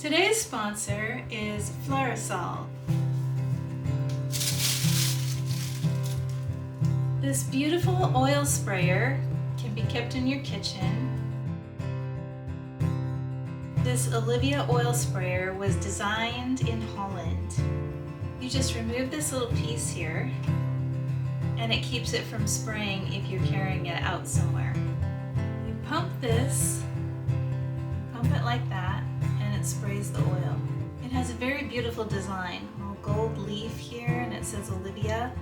Today's sponsor is Flairosol. This beautiful oil sprayer can be kept in your kitchen. This Olivia oil sprayer was designed in Holland. You just remove this little piece here and it keeps it from spraying if you're carrying it out somewhere. You pump this, pump it like that, and it sprays the oil. It has a very beautiful design, a little gold leaf here, and it says Olivia.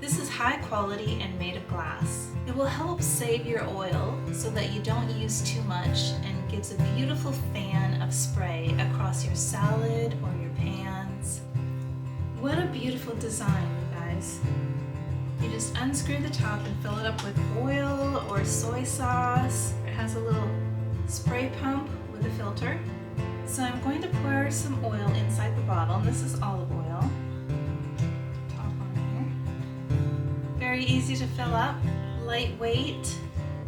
This is high quality and made of glass. It will help save your oil so that you don't use too much and gives a beautiful fan of spray across your salad or your pans. What a beautiful design, you guys. You just unscrew the top and fill it up with oil or soy sauce. It has a little spray pump with a filter. So I'm going to pour some oil inside the bottle, and this is olive oil. Top on here. Very easy to fill up, lightweight,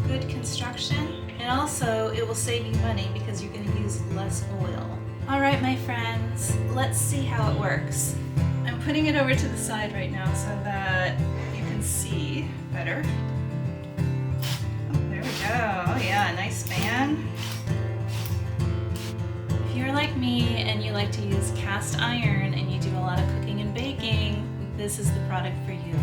good construction, and also it will save you money because you're going to use less oil. Alright my friends, let's see how it works. I'm putting it over to the side right now so that you can see better. Oh, there we go. Oh yeah, nice fan. If you're like me and you like to use cast iron and you do a lot of cooking and baking, this is the product for you.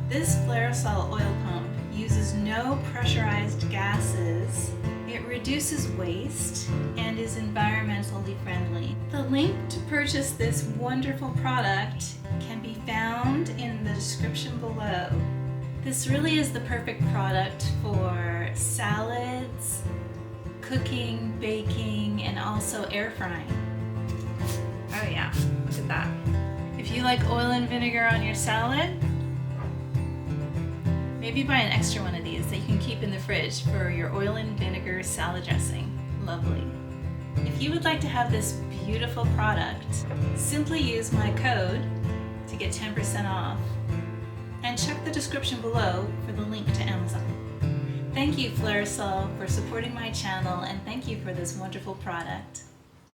This Flairosol oil pump uses no pressurized gases. It reduces waste and is environmentally friendly. The link to purchase this wonderful product can be found in the description below. This really is the perfect product for salads, cooking, baking, and also air frying. Oh yeah, look at that. If you like oil and vinegar on your salad, maybe buy an extra one of these that you can keep in the fridge for your oil and vinegar salad dressing. Lovely. If you would like to have this beautiful product, simply use my code to get 10% off. And check the description below for the link to Amazon. Thank you, Flairosol, for supporting my channel, and thank you for this wonderful product.